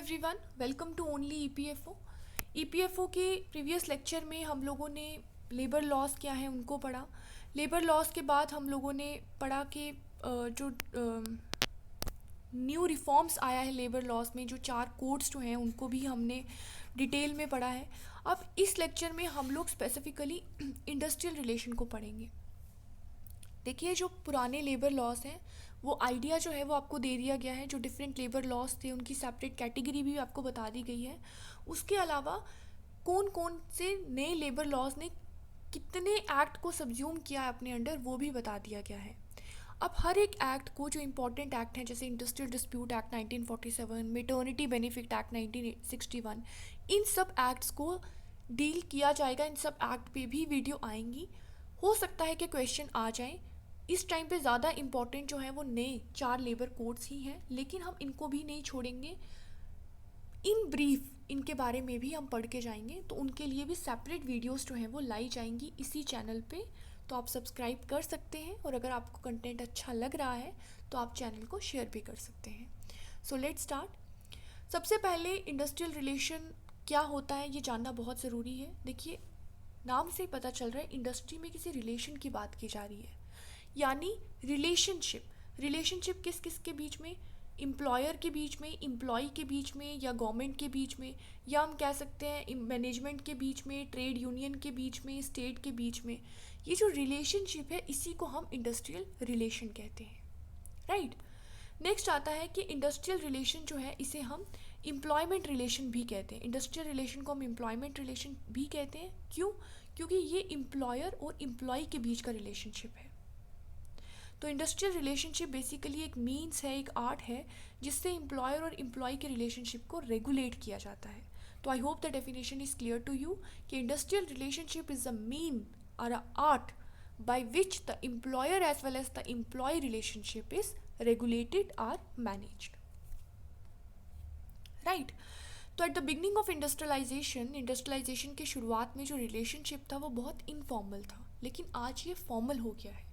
Everyone, welcome to only EPFO. EPFO के previous lecture में हम लोगों ने लेबर लॉस क्या है उनको पढ़ा। लेबर लॉस के बाद हम लोगों ने पढ़ा कि जो न्यू रिफॉर्म्स आया है लेबर लॉस में, जो 4 कोड्स जो हैं उनको भी हमने डिटेल में पढ़ा है। अब इस लेक्चर में हम लोग स्पेसिफिकली इंडस्ट्रियल रिलेशन को पढ़ेंगे। देखिए, जो पुराने लेबर लॉस हैं वो आइडिया जो है वो आपको दे दिया गया है। जो डिफरेंट लेबर लॉस थे उनकी सेपरेट कैटेगरी भी आपको बता दी गई है। उसके अलावा कौन कौन से नए लेबर लॉस ने कितने एक्ट को सब्ज्यूम किया है अपने अंडर, वो भी बता दिया गया है। अब हर एक एक्ट को, जो इम्पॉर्टेंट एक्ट हैं जैसे industrial dispute act 1947, maternity benefit act 1961, इन सब एक्ट्स को डील किया जाएगा। इन सब एक्ट पे भी वीडियो आएंगी। हो सकता है कि क्वेश्चन आ जाए। इस टाइम पे ज़्यादा इम्पॉर्टेंट जो है वो नए 4 लेबर कोड्स ही हैं, लेकिन हम इनको भी नहीं छोड़ेंगे। इन ब्रीफ इनके बारे में भी हम पढ़ के जाएंगे, तो उनके लिए भी सेपरेट वीडियोस जो हैं वो लाई जाएंगी इसी चैनल पे। तो आप सब्सक्राइब कर सकते हैं, और अगर आपको कंटेंट अच्छा लग रहा है तो आप चैनल को शेयर भी कर सकते हैं। So let's start. सबसे पहले इंडस्ट्रियल रिलेशन क्या होता है ये जानना बहुत ज़रूरी है। देखिए, नाम से ही पता चल रहा है इंडस्ट्री में किसी रिलेशन की बात की जा रही है, यानी रिलेशनशिप किस किस के बीच में, एम्प्लॉयर के बीच में, एम्प्लॉय के बीच में, या गवर्नमेंट के बीच में, या हम कह सकते हैं मैनेजमेंट के बीच में, ट्रेड यूनियन के बीच में, स्टेट के बीच में। ये जो रिलेशनशिप है इसी को हम इंडस्ट्रियल रिलेशन कहते हैं, राइट। नेक्स्ट आता है कि इंडस्ट्रियल रिलेशन जो है इसे हम एम्प्लॉयमेंट रिलेशन भी कहते हैं। इंडस्ट्रियल रिलेशन को हम एम्प्लॉयमेंट रिलेशन भी कहते हैं। क्यों? क्योंकि ये एम्प्लॉयर और एम्प्लॉय के बीच का रिलेशनशिप है। तो इंडस्ट्रियल रिलेशनशिप बेसिकली एक मीन्स है, एक आर्ट है, जिससे एम्प्लॉयर और एम्प्लॉय के रिलेशनशिप को रेगुलेट किया जाता है। तो I hope the definition is clear to you कि industrial relationship is a mean और a art by which the employer as well as the employee relationship is regulated or managed, right? तो at the beginning of industrialisation के शुरुआत में जो relationship था वो बहुत इनफॉर्मल था, लेकिन आज ये फॉर्मल हो गया है।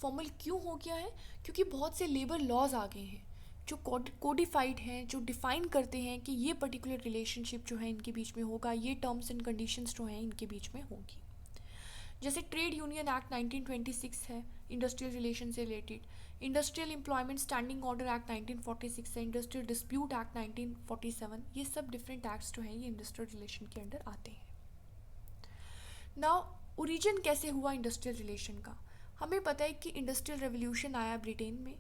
फॉर्मल क्यों हो गया है? क्योंकि बहुत से लेबर लॉज आ गए हैं जो कोडिफाइड हैं, जो डिफ़ाइन करते हैं कि ये पर्टिकुलर रिलेशनशिप जो है इनके बीच में होगा, ये टर्म्स एंड कंडीशंस जो हैं इनके बीच में होगी। जैसे ट्रेड यूनियन एक्ट 1926 है इंडस्ट्रियल रिलेशन से related, industrial employment standing order act 1946 है, इंडस्ट्रियल डिस्प्यूट एक्ट 1947, ये सब डिफरेंट एक्ट्स जो हैं ये इंडस्ट्रियल रिलेशन के अंडर आते हैं। नाउ, ओरिजिन कैसे हुआ इंडस्ट्रियल रिलेशन का? हमें पता है कि इंडस्ट्रियल रेवोल्यूशन आया ब्रिटेन में,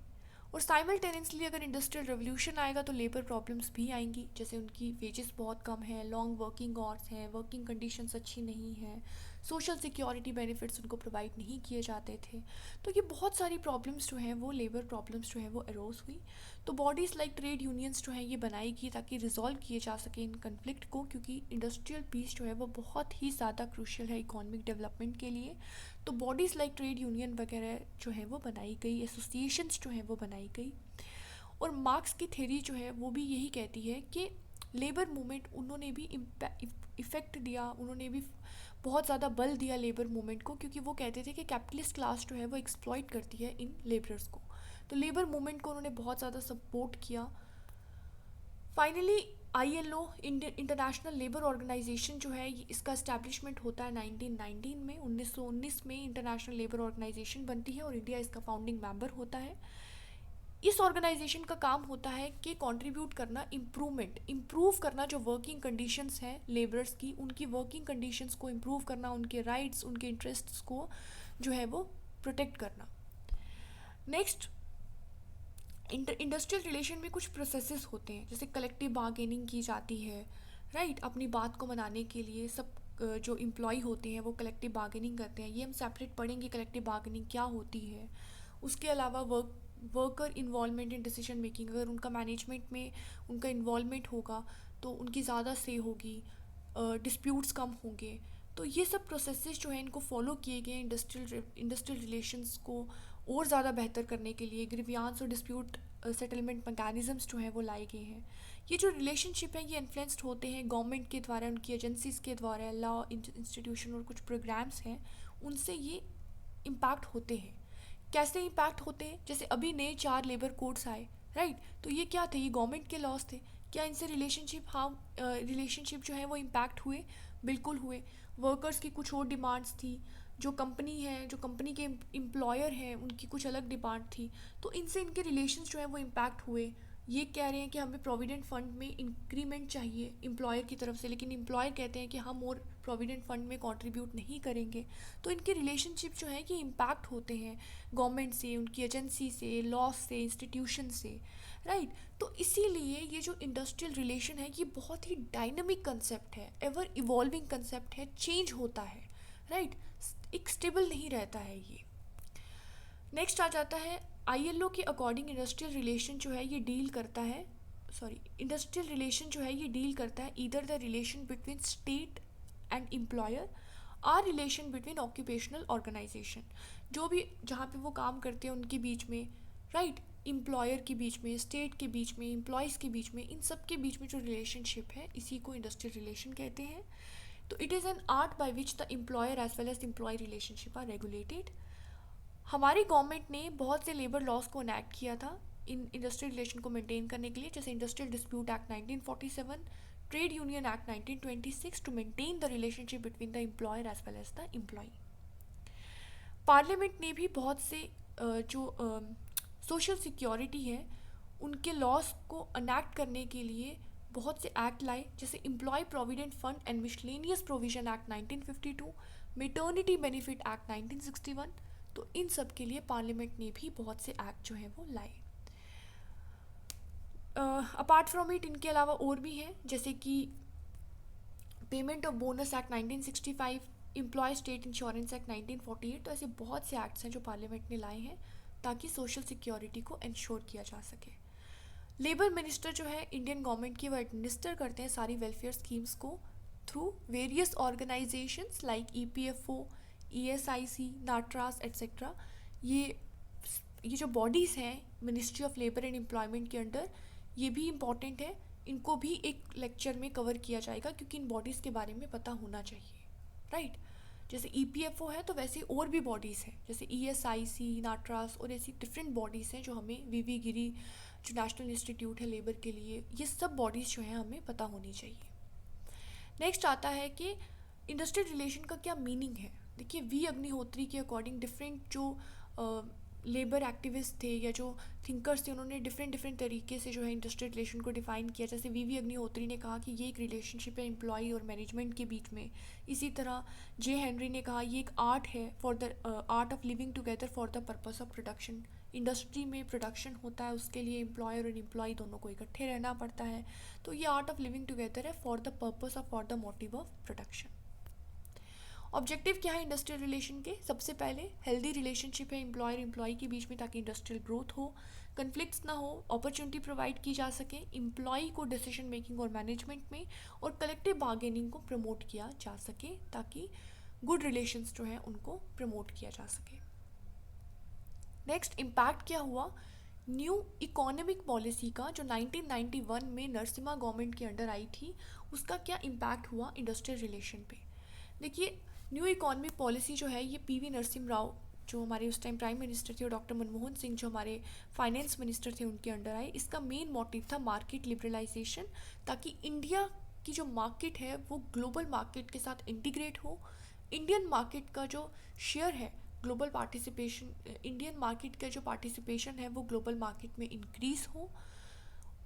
और साइमल्टेनियसली अगर इंडस्ट्रियल रेवोल्यूशन आएगा तो लेबर प्रॉब्लम्स भी आएंगी। जैसे उनकी वेजेस बहुत कम हैं, लॉन्ग वर्किंग आवर्स हैं, वर्किंग कंडीशंस अच्छी नहीं हैं, सोशल सिक्योरिटी बेनिफिट्स उनको प्रोवाइड नहीं किए जाते थे। तो ये बहुत सारी प्रॉब्लम्स जो हैं वो लेबर प्रॉब्लम्स जो हैं वो अरोज हुई। तो बॉडीज़ लाइक ट्रेड यूनियंस जो हैं ये बनाई गई ताकि रिजॉल्व किए जा सके इन कन्फ्लिक्ट को, क्योंकि इंडस्ट्रियल पीस जो है वो बहुत ही ज़्यादा क्रूशियल है इकोनॉमिक डेवलपमेंट के लिए। तो बॉडीज़ लाइक ट्रेड यूनियन वगैरह जो है वो बनाई गई, एसोसिएशंस जो हैं वो बनाई गई। और मार्क्स की थ्योरी जो है वो भी यही कहती है कि लेबर मूवमेंट उन्होंने भी इफ़ेक्ट दिया, उन्होंने भी बहुत ज़्यादा बल दिया लेबर मूवमेंट को, क्योंकि वो कहते थे कि कैपिटलिस्ट क्लास जो है वो एक्सप्लॉइट करती है इन लेबरर्स को। तो लेबर मूवमेंट को उन्होंने बहुत ज़्यादा सपोर्ट किया। Finally ILO, international labour organisation जो है इसका इस्टेब्लिशमेंट होता है 1919 में। 1919 में इंटरनेशनल लेबर ऑर्गेनाइजेशन बनती है और इंडिया इसका फाउंडिंग मेंबर होता है। इस ऑर्गेनाइजेशन का काम होता है कि कंट्रीब्यूट करना, इम्प्रूव करना जो वर्किंग कंडीशंस हैं लेबरर्स की, उनकी वर्किंग कंडीशंस को इम्प्रूव करना, उनके राइट्स, उनके इंटरेस्ट्स को जो है वो प्रोटेक्ट करना। नेक्स्ट, इंडस्ट्रियल रिलेशन में कुछ प्रोसेसेस होते हैं, जैसे कलेक्टिव बार्गेनिंग की जाती है, राइट। अपनी बात को मनाने के लिए सब जो एम्प्लॉय होते हैं वो कलेक्टिव बार्गेनिंग करते हैं। ये हम सेपरेट पढ़ेंगे कलेक्टिव बार्गेनिंग क्या होती है। उसके अलावा worker involvement in decision making, अगर उनका मैनेजमेंट में उनका इन्वॉल्वमेंट होगा तो उनकी ज़्यादा से होगी, डिस्प्यूट्स कम होंगे। तो ये सब प्रोसेसेस जो हैं इनको फॉलो किए गए इंडस्ट्रियल रिलेशंस को और ज़्यादा बेहतर करने के लिए। ग्रीवियांस और डिस्प्यूट सेटलमेंट मैकेनिज़म्स जो हैं वो लाए गए हैं। ये जो रिलेशनशिप है ये इन्फ्लुएंस्ड होते हैं गवर्नमेंट के द्वारा, उनकी एजेंसीज़ के द्वारा, लॉ इंस्टीट्यूशन और कुछ प्रोग्राम्स हैं उनसे ये इम्पैक्ट होते हैं। कैसे इम्पैक्ट होते हैं? जैसे अभी नए 4 लेबर कोड्स आए, राइट। तो ये क्या थे? ये गवर्नमेंट के लॉज थे। क्या इनसे रिलेशनशिप जो है वो इम्पैक्ट हुए? बिल्कुल हुए। वर्कर्स की कुछ और डिमांड्स थी, जो कंपनी के एम्प्लॉयर हैं उनकी कुछ अलग डिमांड थी, तो इनसे इनके रिलेशंस जो है वो इम्पैक्ट हुए। ये कह रहे हैं कि हमें प्रोविडेंट फंड में इंक्रीमेंट चाहिए एम्प्लॉयर की तरफ से, लेकिन एम्प्लॉयर कहते हैं कि हम और प्रोविडेंट फंड में कंट्रीब्यूट नहीं करेंगे। तो इनके रिलेशनशिप जो है कि इम्पैक्ट होते हैं गवर्नमेंट से, उनकी एजेंसी से, लॉ से, इंस्टीट्यूशन से, राइट। तो इसीलिए ये जो इंडस्ट्रियल रिलेशन है ये बहुत ही डायनामिक कंसेप्ट है, एवर इवॉल्विंग कंसेप्ट है, चेंज होता है, राइट। एक स्टेबल नहीं रहता है ये। नेक्स्ट आ जाता है आईएलओ के अकॉर्डिंग इंडस्ट्रियल रिलेशन जो है ये डील करता है either the relation between state and employer or relation between occupational organisation, जो भी जहाँ पे वो काम करते हैं उनके बीच में, राइट, एम्प्लॉयर के बीच में, स्टेट के बीच में, एम्प्लॉयज़ के बीच में, इन सब के बीच में जो रिलेशनशिप है इसी को इंडस्ट्रियल रिलेशन कहते हैं। तो it is an art by which the employer as well as employee relationship are regulated. हमारी गवर्नमेंट ने बहुत से लेबर लॉज को एनैक्ट किया था इन इंडस्ट्रियल रिलेशन को मेंटेन करने के लिए, जैसे industrial dispute act 1947, trade union act 1926 to maintain the relationship between the employer as well as the employee. Parliament ने भी बहुत से जो सोशल सिक्योरिटी है उनके लॉस को अनैक्ट करने के लिए बहुत से एक्ट लाए, जैसे employee provident fund and miscellaneous provision act 1952, maternity benefit act 1961। तो इन सब के लिए पार्लियामेंट ने भी बहुत से एक्ट जो है वो लाए। अपार्ट फ्रॉम इट इनके अलावा और भी हैं, जैसे कि payment of bonus act 1965, employee state insurance act 1948। तो ऐसे बहुत से एक्ट्स हैं जो पार्लियामेंट ने लाए हैं ताकि सोशल सिक्योरिटी को इंश्योर किया जा सके। लेबर मिनिस्टर जो है इंडियन गवर्नमेंट की, वो एडमिनिस्टर करते हैं सारी वेलफेयर स्कीम्स को through various organisations like EPFO, ESIC, Natras etcetera. ये जो बॉडीज़ हैं ministry of labour and employment के अंडर, ये भी इम्पॉर्टेंट है, इनको भी एक लेक्चर में कवर किया जाएगा क्योंकि इन बॉडीज़ के बारे में पता होना चाहिए, राइट। जैसे ईपीएफओ है तो वैसे और भी बॉडीज़ हैं, जैसे ईएसआईसी, नाट्रास और ऐसी डिफरेंट बॉडीज़ हैं जो हमें, वीवी गिरी जो नेशनल इंस्टीट्यूट है लेबर के लिए, ये सब बॉडीज़ जो हैं हमें पता होनी चाहिए। नेक्स्ट आता है कि इंडस्ट्रियल रिलेशन का क्या मीनिंग है। देखिए वी अग्निहोत्री के अकॉर्डिंग डिफरेंट जो लेबर एक्टिविस्ट थे या जो थिंकर्स थे उन्होंने डिफरेंट तरीके से जो है इंडस्ट्रियल रिलेशन को डिफ़ाइन किया। जैसे वी अग्निहोत्री ने कहा कि ये एक रिलेशनशिप है एम्प्लॉय और मैनेजमेंट के बीच में। इसी तरह जे हेनरी ने कहा ये एक आर्ट है for the art of living together for the purpose of production. Industry में प्रोडक्शन होता है, उसके लिए एम्प्लॉयर और एम्प्लॉय दोनों को इकट्ठे रहना पड़ता है, तो ये आर्ट ऑफ लिविंग टुगेदर है for the purpose of, for the motive of production. Objective क्या है इंडस्ट्रियल रिलेशन के? सबसे पहले हेल्दी रिलेशनशिप है एम्प्लॉयर एम्प्लॉय के बीच में ताकि इंडस्ट्रियल ग्रोथ हो, कन्फ्लिक्ट्स ना हो, अपॉर्चुनिटी प्रोवाइड की जा सके एम्प्लॉय को डिसीजन मेकिंग और मैनेजमेंट में, और कलेक्टिव बार्गेनिंग को प्रमोट किया जा सके ताकि गुड रिलेशंस जो हैं उनको प्रमोट किया जा सके। नेक्स्ट इम्पैक्ट क्या हुआ न्यू इकोनॉमिक पॉलिसी का, जो 1991 में नरसिम्हा गवर्नमेंट के अंडर आई थी, उसका क्या इम्पैक्ट हुआ इंडस्ट्रियल रिलेशन पे। देखिए न्यू इकोनॉमिक पॉलिसी जो है ये पीवी नरसिम्हा राव जो हमारे उस टाइम प्राइम मिनिस्टर थे और डॉक्टर मनमोहन सिंह जो हमारे फाइनेंस मिनिस्टर थे उनके अंडर आए। इसका मेन मोटिव था मार्केट लिबरलाइजेशन, ताकि इंडिया की जो मार्केट है वो ग्लोबल मार्केट के साथ इंटीग्रेट हो, इंडियन मार्केट का जो शेयर है ग्लोबल पार्टिसिपेशन, इंडियन मार्केट का जो पार्टिसिपेशन है वो ग्लोबल मार्केट में इंक्रीज़ हो।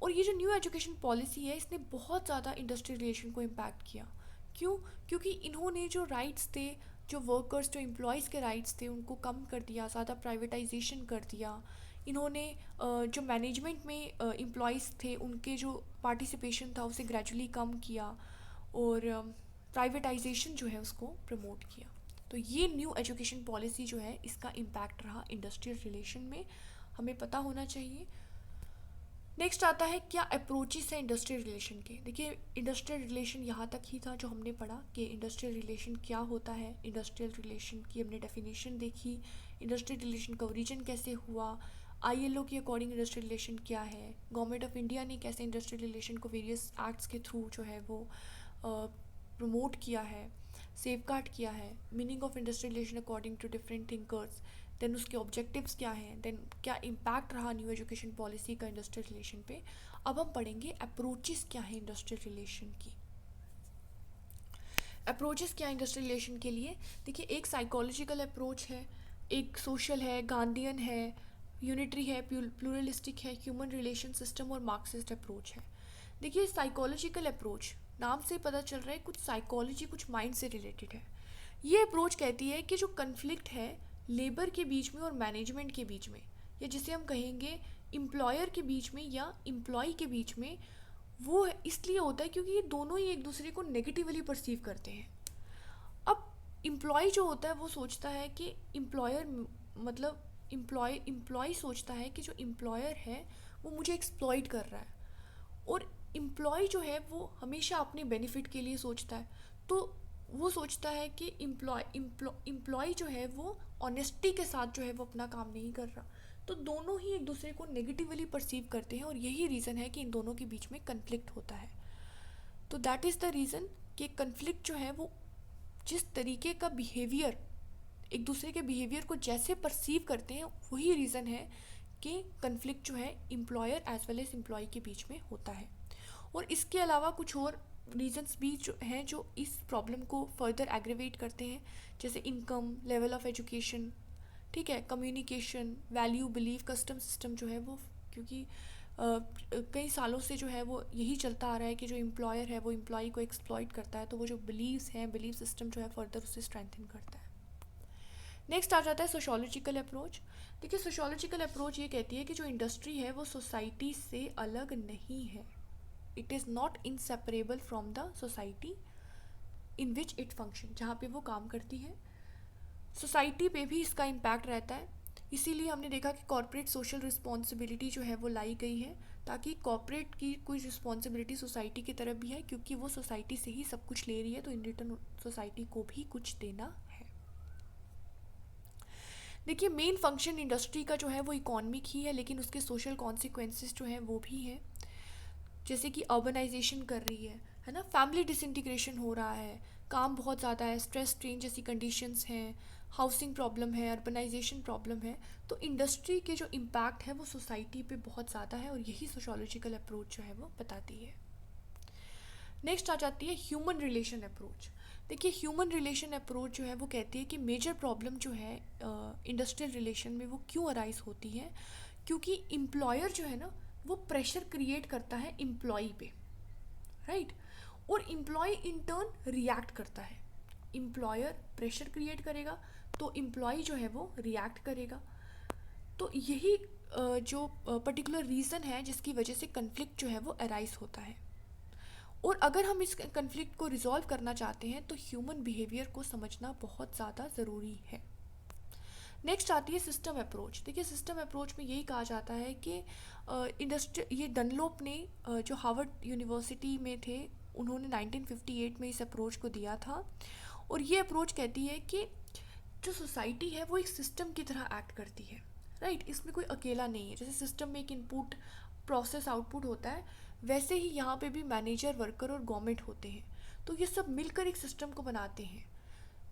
और ये जो न्यू एजुकेशन पॉलिसी है इसने बहुत ज़्यादा इंडस्ट्रियल रिलेशन को इम्पैक्ट किया। क्यों? क्योंकि इन्होंने जो राइट्स थे, जो वर्कर्स, जो एम्प्लॉयज़ के राइट्स थे उनको कम कर दिया, ज़्यादा प्राइवेटाइजेशन कर दिया। इन्होंने जो मैनेजमेंट में एम्प्लॉयज़ थे उनके जो पार्टिसिपेशन था उसे ग्रेजुअली कम किया और प्राइवेटाइजेशन जो है उसको प्रमोट किया। तो ये न्यू एजुकेशन पॉलिसी जो है इसका इम्पैक्ट रहा इंडस्ट्रियल रिलेशन में, हमें पता होना चाहिए। नेक्स्ट आता है क्या अप्रोचेस है इंडस्ट्रियल रिलेशन के। देखिए इंडस्ट्रियल रिलेशन यहाँ तक ही था जो हमने पढ़ा कि इंडस्ट्रियल रिलेशन क्या होता है। इंडस्ट्रियल रिलेशन की हमने डेफिनेशन देखी, इंडस्ट्रियल रिलेशन का ओरिजिन कैसे हुआ, आईएलओ के अकॉर्डिंग इंडस्ट्रियल रिलेशन क्या है, गवर्नमेंट ऑफ इंडिया ने कैसे इंडस्ट्रियल रिलेशन को वेरियस एक्ट्स के थ्रू जो है वो प्रमोट किया है, सेफगार्ड किया है, meaning of industrial relation according to different thinkers, then उसके ऑब्जेक्टिव्स क्या हैं, देन क्या इम्पैक्ट रहा न्यू एजुकेशन पॉलिसी का इंडस्ट्रियल रिलेशन पे। अब हम पढ़ेंगे अप्रोचेस क्या है इंडस्ट्रियल रिलेशन की। अप्रोचेस क्या है इंडस्ट्रियल रिलेशन के लिए? देखिए, एक साइकोलॉजिकल अप्रोच है, एक सोशल है, गांधीयन है, यूनिटरी है, प्लूरलिस्टिक है, ह्यूमन रिलेशन सिस्टम और मार्क्सिस्ट अप्रोच है। देखिए, साइकोलॉजिकल अप्रोच नाम से पता चल रहा है कुछ साइकोलॉजी, कुछ माइंड से रिलेटेड है। ये अप्रोच कहती है कि जो कन्फ्लिक्ट है लेबर के बीच में और मैनेजमेंट के बीच में, या जिसे हम कहेंगे एम्प्लॉयर के बीच में या एम्प्लॉय के बीच में, वो इसलिए होता है क्योंकि ये दोनों ही एक दूसरे को नेगेटिवली परसीव करते हैं। अब एम्प्लॉय जो होता है वो सोचता है कि एम्प्लॉयर, मतलब एम्प्लॉय सोचता है कि जो एम्प्लॉयर है वो मुझे एक्सप्लॉइट कर रहा है, और एम्प्लॉय जो है वो हमेशा अपने बेनिफिट के लिए सोचता है। तो वो सोचता है कि एम्प्लॉय जो है वो ऑनेस्टी के साथ जो है वो अपना काम नहीं कर रहा। तो दोनों ही एक दूसरे को नेगेटिवली परसीव करते हैं, और यही रीज़न है कि इन दोनों के बीच में कन्फ्लिक्ट होता है। तो दैट इज़ द रीज़न कि कन्फ्लिक्ट जो है वो जिस तरीके का बिहेवियर, एक दूसरे के बिहेवियर को जैसे परसीव करते हैं, वही रीज़न है कि कन्फ्लिक्ट जो है employer as well as employee के बीच में होता है। और इसके अलावा कुछ और रीजंस भी जो हैं जो इस प्रॉब्लम को फर्दर एग्रीवेट करते हैं, जैसे इनकम, लेवल ऑफ एजुकेशन, ठीक है, communication, value, belief, custom system जो है वो, क्योंकि कई सालों से जो है वो यही चलता आ रहा है कि जो एम्प्लॉयर है वो एम्प्लॉय को एक्सप्लॉइट करता है, तो वो जो बिलीव्स हैं, बिलीफ सिस्टम जो है फर्दर उसे स्ट्रेंथन करता है। नेक्स्ट आ जाता है सोशोलॉजिकल अप्रोच। देखिए, सोशोलॉजिकल अप्रोच ये कहती है कि जो इंडस्ट्री है वो सोसाइटी से अलग नहीं है। It is not inseparable from the society in which it function, जहाँ पे वो काम करती है। सोसाइटी पे भी इसका इम्पैक्ट रहता है, इसीलिए हमने देखा कि कॉर्पोरेट सोशल रिस्पॉन्सिबिलिटी जो है वो लाई गई है, ताकि कॉर्पोरेट की कोई रिस्पॉन्सिबिलिटी सोसाइटी की तरफ भी है, क्योंकि वो सोसाइटी से ही सब कुछ ले रही है, तो इन रिटर्न सोसाइटी को भी कुछ देना है। देखिए, मेन फंक्शन इंडस्ट्री का जो है वो इकोनॉमिक ही है, लेकिन उसके सोशल कॉन्सिक्वेंसेस जो हैं वो भी हैं, जैसे कि अर्बनाइजेशन कर रही है ना, फैमिली डिसइंटीग्रेशन हो रहा है, काम बहुत ज़्यादा है, स्ट्रेस स्ट्रेन जैसी कंडीशंस हैं, हाउसिंग प्रॉब्लम है, अर्बनाइजेशन प्रॉब्लम है। तो इंडस्ट्री के जो इम्पैक्ट है वो सोसाइटी पे बहुत ज़्यादा है, और यही सोशोलॉजिकल अप्रोच जो है वो बताती है। नेक्स्ट आ जाती है ह्यूमन रिलेशन अप्रोच। देखिए, ह्यूमन रिलेशन अप्रोच जो है वो कहती है कि मेजर प्रॉब्लम जो है इंडस्ट्रियल रिलेशन में वो क्यों अराइज होती है, क्योंकि एम्प्लॉयर जो है ना वो प्रेशर क्रिएट करता है एम्प्लॉय पे, राइट, और एम्प्लॉय इन टर्न रिएक्ट करता है। एम्प्लॉयर प्रेशर क्रिएट करेगा तो एम्प्लॉय जो है वो रिएक्ट करेगा। तो यही जो पर्टिकुलर रीज़न है जिसकी वजह से कन्फ्लिक्ट जो है वो अराइज होता है। और अगर हम इस कन्फ्लिक्ट को रिजॉल्व करना चाहते हैं तो ह्यूमन बिहेवियर को समझना बहुत ज़्यादा ज़रूरी है। नेक्स्ट आती है सिस्टम अप्रोच। देखिए, सिस्टम अप्रोच में यही कहा जाता है कि ये डनलोप ने जो हार्वर्ड यूनिवर्सिटी में थे, उन्होंने 1958 में इस अप्रोच को दिया था, और ये अप्रोच कहती है कि जो सोसाइटी है वो एक सिस्टम की तरह एक्ट करती है, राइट, इसमें कोई अकेला नहीं है। जैसे सिस्टम में एक इनपुट प्रोसेस आउटपुट होता है, वैसे ही यहाँ पे भी मैनेजर, वर्कर और गवर्नमेंट होते हैं, तो ये सब मिलकर एक सिस्टम को बनाते हैं।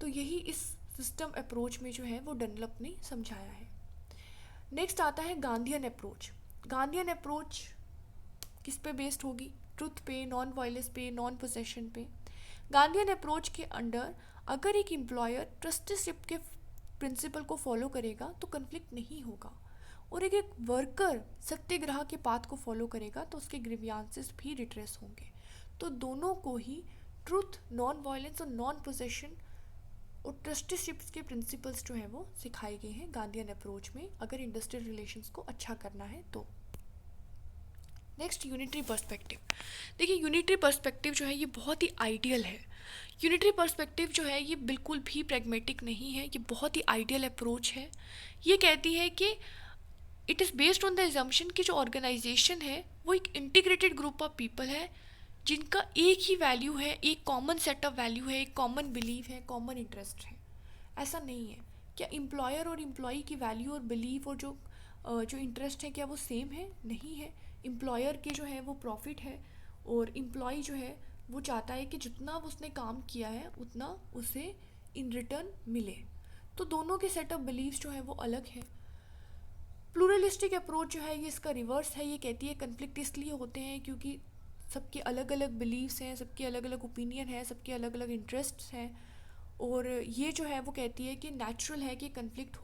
तो यही इस सिस्टम अप्रोच में जो है वो डनलप ने समझाया है। नेक्स्ट आता है गांधीयन अप्रोच। गांधीयन अप्रोच किस पे बेस्ड होगी? ट्रुथ पे, नॉन वायलेंस पे, नॉन पोसेशन पे। गांधीयन अप्रोच के अंडर अगर एक एम्प्लॉयर ट्रस्टीशिप के प्रिंसिपल को फॉलो करेगा तो कन्फ्लिक्ट नहीं होगा, और एक वर्कर सत्याग्रह के पाथ को फॉलो करेगा तो उसके ग्रीवियांसेस भी रिट्रेस होंगे। तो दोनों को ही ट्रुथ, नॉन वायलेंस और नॉन पोसेशन और ट्रस्टीशिप्स के प्रिंसिपल्स जो हैं वो सिखाए गए हैं गांधीयन अप्रोच में, अगर इंडस्ट्रियल रिलेशंस को अच्छा करना है तो। Next, unitary perspective. देखिए, यूनिटरी पर्सपेक्टिव जो है ये बहुत ही आइडियल है। यूनिटरी पर्सपेक्टिव जो है ये बिल्कुल भी प्रैग्मेटिक नहीं है, ये बहुत ही आइडियल अप्रोच है। ये कहती है कि it is based on the assumption कि जो ऑर्गेनाइजेशन है वो एक इंटीग्रेटेड ग्रुप ऑफ पीपल है जिनका एक ही वैल्यू है, एक कॉमन सेट ऑफ वैल्यू है, एक कॉमन बिलीफ है, कॉमन इंटरेस्ट है। ऐसा नहीं है। क्या एम्प्लॉयर और एम्प्लॉई की वैल्यू और बिलीफ और जो इंटरेस्ट है क्या वो सेम है? नहीं है। एम्प्लॉयर के जो है वो प्रॉफिट है, और एम्प्लॉई जो है वो चाहता है कि जितना उसने काम किया है उतना उसे इन रिटर्न मिले। तो दोनों के सेट ऑफ बिलीव्स जो है वो अलग है। प्लूरलिस्टिक अप्रोच जो है ये इसका रिवर्स है। ये कहती है कन्फ्लिक्ट इसलिए होते हैं क्योंकि सबके अलग अलग बिलीव्स हैं, सबके अलग अलग ओपिनियन है, सबके अलग अलग इंटरेस्ट्स हैं। और ये जो है वो कहती है कि नेचुरल है कि कन्फ्लिक्ट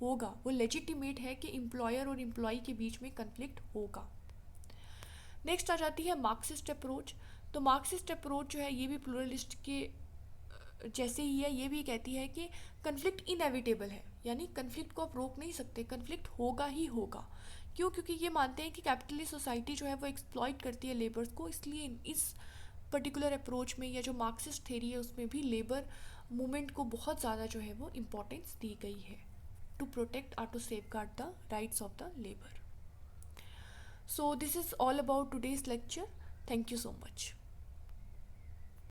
होगा, वो लेजिटिमेट है कि एम्प्लॉयर और एम्प्लॉई के बीच में कन्फ्लिक्ट होगा। नेक्स्ट आ जाती है मार्क्सिस्ट अप्रोच। तो मार्क्सिस्ट अप्रोच जो है ये भी प्लूरलिस्ट के जैसे ही है। ये भी कहती है कि कन्फ्लिक्ट इनएविटेबल है, यानी कन्फ्लिक्ट को आप रोक नहीं सकते, कन्फ्लिक्ट होगा ही होगा। क्यों? क्योंकि ये मानते हैं कि कैपिटलिस्ट सोसाइटी जो है वो एक्सप्लॉइट करती है लेबर्स को, इसलिए इस पर्टिकुलर अप्रोच में या जो मार्क्सिस्ट थेरी है उसमें भी लेबर मूवमेंट को बहुत ज़्यादा जो है वो इम्पोर्टेंस दी गई है टू प्रोटेक्ट और to safeguard the rights of the labour. So this is all about today's lecture. Thank you so much.